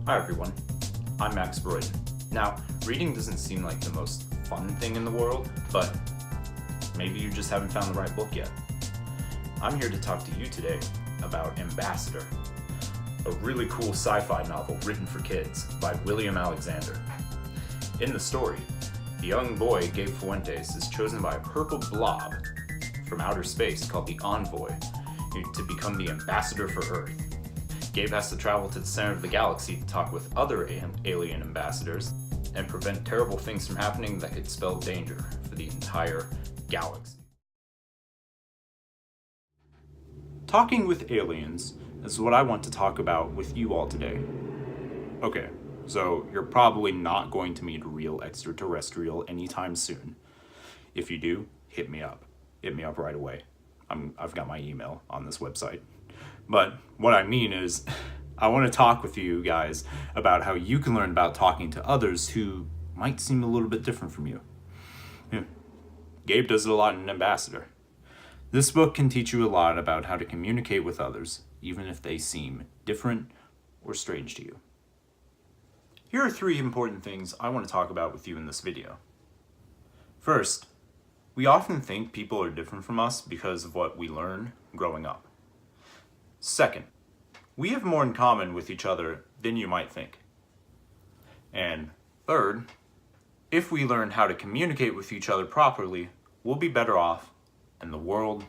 Hi everyone, I'm Max Broyden. Now, reading doesn't seem like the most fun thing in the world, but maybe you just haven't found the right book yet. I'm here to talk to you today about Ambassador, a really cool sci-fi novel written for kids by William Alexander. In the story, the young boy Gabe Fuentes is chosen by a purple blob from outer space called the Envoy to become the ambassador for Earth. Gabe has to travel to the center of the galaxy to talk with other alien ambassadors and prevent terrible things from happening that could spell danger for the entire galaxy. Talking with aliens is what I want to talk about with you all today. Okay, so you're probably not going to meet a real extraterrestrial anytime soon. If you do, hit me up. Hit me up right away. I've got my email on this website. But what I mean is, I want to talk with you guys about how you can learn about talking to others who might seem a little bit different from you. Gabe does it a lot in Ambassador. This book can teach you a lot about how to communicate with others, even if they seem different or strange to you. Here are 3 important things I want to talk about with you in this video. First, we often think people are different from us because of what we learn growing up. Second, we have more in common with each other than you might think. And third, if we learn how to communicate with each other properly, we'll be better off and the world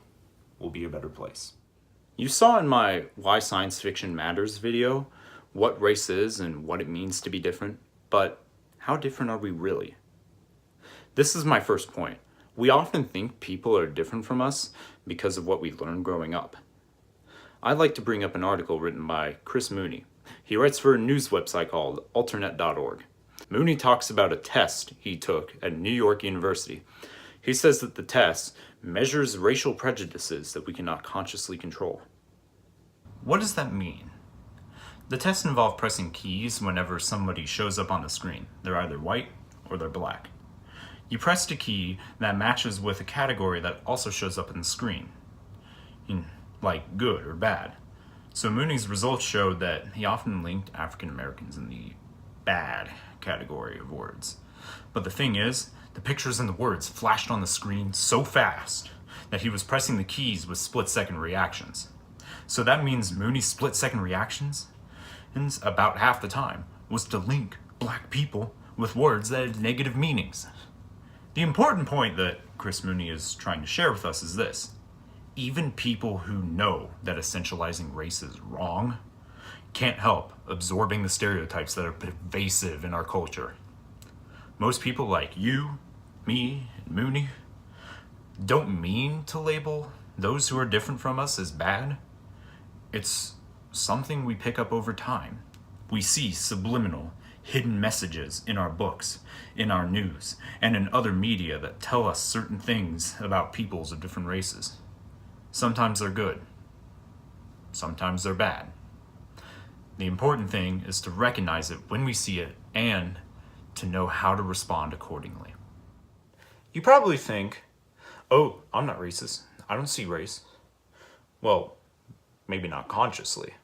will be a better place. You saw in my Why Science Fiction Matters video what race is and what it means to be different, but how different are we really? This is my first point. We often think people are different from us because of what we learned growing up. I'd like to bring up an article written by Chris Mooney. He writes for a news website called alternate.org. Mooney talks about a test he took at New York University. He says that the test measures racial prejudices that we cannot consciously control. What does that mean? The test involved pressing keys whenever somebody shows up on the screen. They're either white or they're black. You pressed a key that matches with a category that also shows up on the screen, like good or bad. So Mooney's results showed that he often linked African Americans in the bad category of words. But the thing is, the pictures and the words flashed on the screen so fast that he was pressing the keys with split-second reactions. So that means Mooney's split-second reactions, and about half the time, was to link black people with words that had negative meanings. The important point that Chris Mooney is trying to share with us is this. Even people who know that essentializing race is wrong can't help absorbing the stereotypes that are pervasive in our culture. Most people like you, me, and Mooney don't mean to label those who are different from us as bad. It's something we pick up over time. We see subliminal, hidden messages in our books, in our news, and in other media that tell us certain things about peoples of different races. Sometimes they're good. Sometimes they're bad. The important thing is to recognize it when we see it and to know how to respond accordingly. You probably think, oh, I'm not racist. I don't see race. Well, maybe not consciously.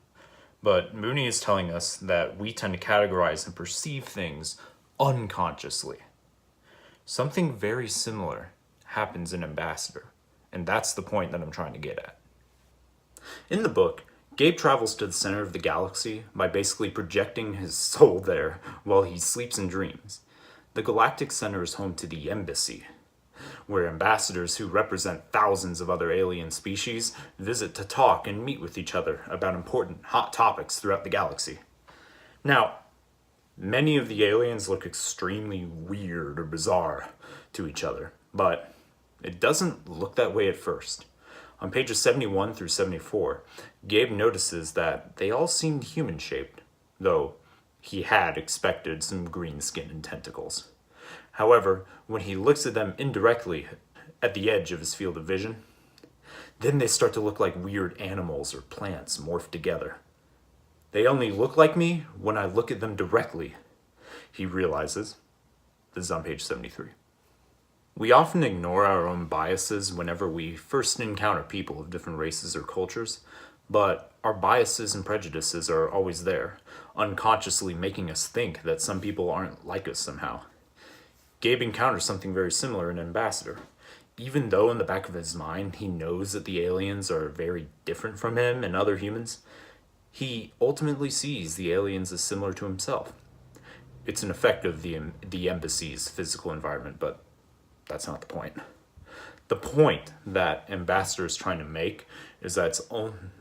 But Mooney is telling us that we tend to categorize and perceive things unconsciously. Something very similar happens in Ambassador, and that's the point that I'm trying to get at. In the book, Gabe travels to the center of the galaxy by basically projecting his soul there while he sleeps and dreams. The galactic center is home to the Embassy, where ambassadors who represent thousands of other alien species visit to talk and meet with each other about important hot topics throughout the galaxy. Now, many of the aliens look extremely weird or bizarre to each other, but it doesn't look that way at first. On pages 71 through 74, Gabe notices that they all seemed human-shaped, though he had expected some green skin and tentacles. However, when he looks at them indirectly at the edge of his field of vision, then they start to look like weird animals or plants morphed together. They only look like me when I look at them directly, he realizes. This is on page 73. We often ignore our own biases whenever we first encounter people of different races or cultures, But our biases and prejudices are always there, unconsciously making us think that some people aren't like us somehow. Gabe encounters something very similar in Ambassador. Even though in the back of his mind he knows that the aliens are very different from him and other humans, he ultimately sees the aliens as similar to himself. It's an effect of the embassy's physical environment, but that's not the point. The point that Ambassador is trying to make is that it's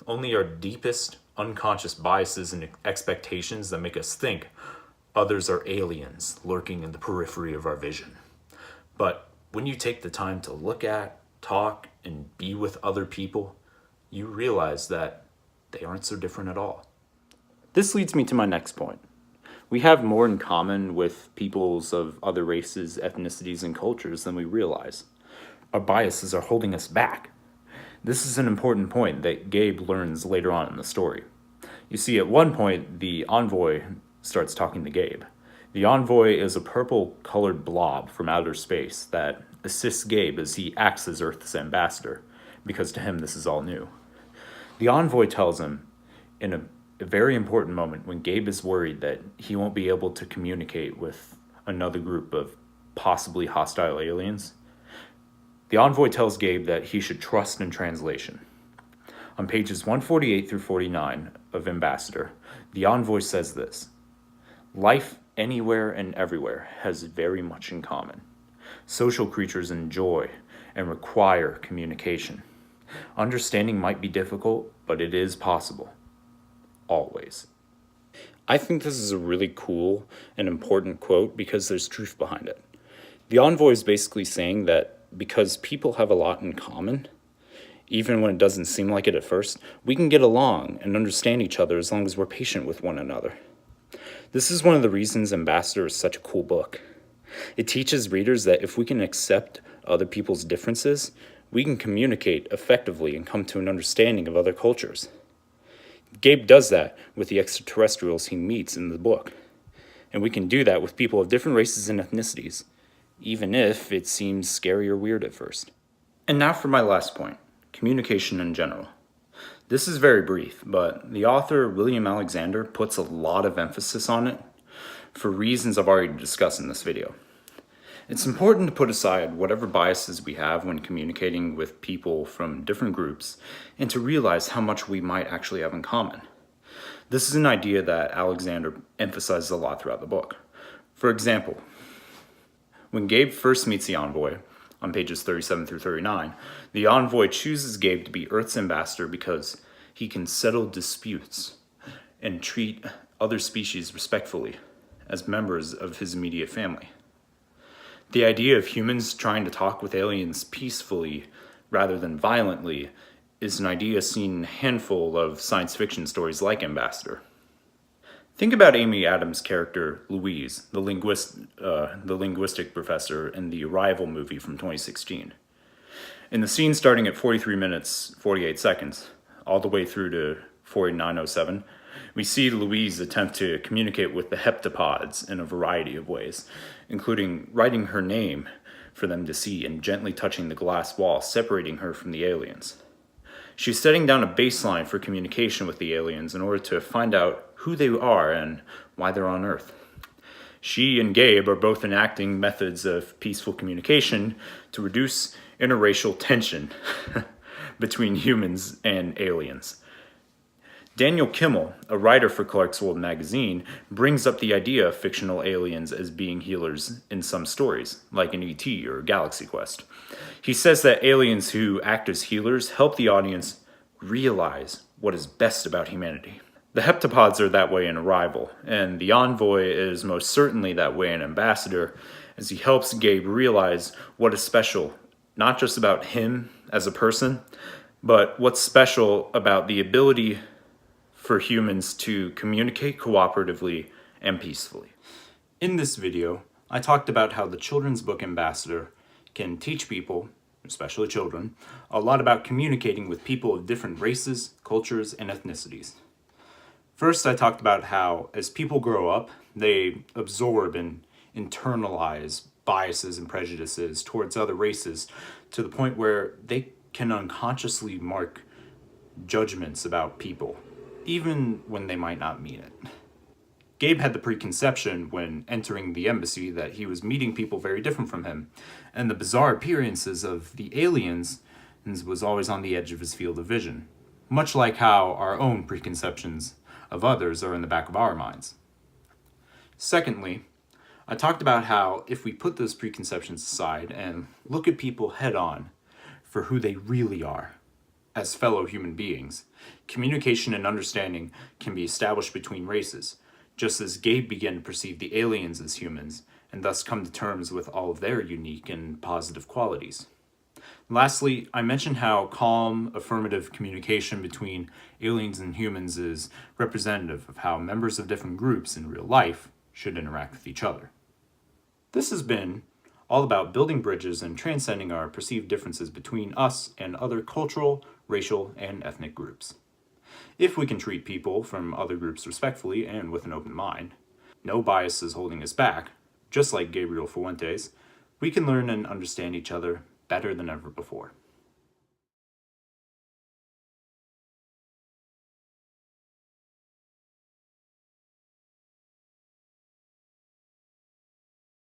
only our deepest unconscious biases and expectations that make us think others are aliens lurking in the periphery of our vision. But when you take the time to look at, talk, and be with other people, you realize that they aren't so different at all. This leads me to my next point. We have more in common with peoples of other races, ethnicities, and cultures than we realize. Our biases are holding us back. This is an important point that Gabe learns later on in the story. You see, at one point, the envoy starts talking to Gabe. The envoy is a purple-colored blob from outer space that assists Gabe as he acts as Earth's ambassador, because to him this is all new. The envoy tells him, in a very important moment when Gabe is worried that he won't be able to communicate with another group of possibly hostile aliens, the envoy tells Gabe that he should trust in translation. On pages 148 through 49 of Ambassador, the envoy says this: "Life anywhere and everywhere has very much in common. Social creatures enjoy and require communication. Understanding might be difficult, but it is possible. Always." I think this is a really cool and important quote because there's truth behind it. The envoy is basically saying that because people have a lot in common, even when it doesn't seem like it at first, we can get along and understand each other as long as we're patient with one another. This is one of the reasons Ambassador is such a cool book. It teaches readers that if we can accept other people's differences, we can communicate effectively and come to an understanding of other cultures. Gabe does that with the extraterrestrials he meets in the book. And we can do that with people of different races and ethnicities, even if it seems scary or weird at first. And now for my last point, communication in general. This is very brief, but the author, William Alexander, puts a lot of emphasis on it for reasons I've already discussed in this video. It's important to put aside whatever biases we have when communicating with people from different groups and to realize how much we might actually have in common. This is an idea that Alexander emphasizes a lot throughout the book. For example, when Gabe first meets the envoy, on pages 37 through 39, the envoy chooses Gabe to be Earth's ambassador because he can settle disputes and treat other species respectfully as members of his immediate family. The idea of humans trying to talk with aliens peacefully rather than violently is an idea seen in a handful of science fiction stories like Ambassador. Think about Amy Adams' character, Louise, the linguistic professor in the Arrival movie from 2016. In the scene starting at 43 minutes, 48 seconds, all the way through to 49:07, we see Louise attempt to communicate with the heptapods in a variety of ways, including writing her name for them to see and gently touching the glass wall separating her from the aliens. She's setting down a baseline for communication with the aliens in order to find out who they are and why they're on Earth. She and Gabe are both enacting methods of peaceful communication to reduce interracial tension between humans and aliens. Daniel Kimmel, a writer for Clarkesworld magazine, brings up the idea of fictional aliens as being healers in some stories, like in E.T. or Galaxy Quest. He says that aliens who act as healers help the audience realize what is best about humanity. The heptapods are that way in Arrival, and the envoy is most certainly that way in Ambassador, as he helps Gabe realize what is special, not just about him as a person, but what's special about the ability for humans to communicate cooperatively and peacefully. In this video, I talked about how the children's book Ambassador can teach people, especially children, a lot about communicating with people of different races, cultures, and ethnicities. First, I talked about how as people grow up, they absorb and internalize biases and prejudices towards other races to the point where they can unconsciously mark judgments about people, even when they might not mean it. Gabe had the preconception when entering the embassy that he was meeting people very different from him, and the bizarre appearances of the aliens was always on the edge of his field of vision, much like how our own preconceptions of others are in the back of our minds. Secondly, I talked about how if we put those preconceptions aside and look at people head on for who they really are, as fellow human beings, communication and understanding can be established between races, just as Gabe began to perceive the aliens as humans, and thus come to terms with all of their unique and positive qualities. Lastly, I mentioned how calm, affirmative communication between aliens and humans is representative of how members of different groups in real life should interact with each other. This has been all about building bridges and transcending our perceived differences between us and other cultural, racial, and ethnic groups. If we can treat people from other groups respectfully and with an open mind, no biases holding us back, just like Gabriel Fuentes, we can learn and understand each other better than ever before.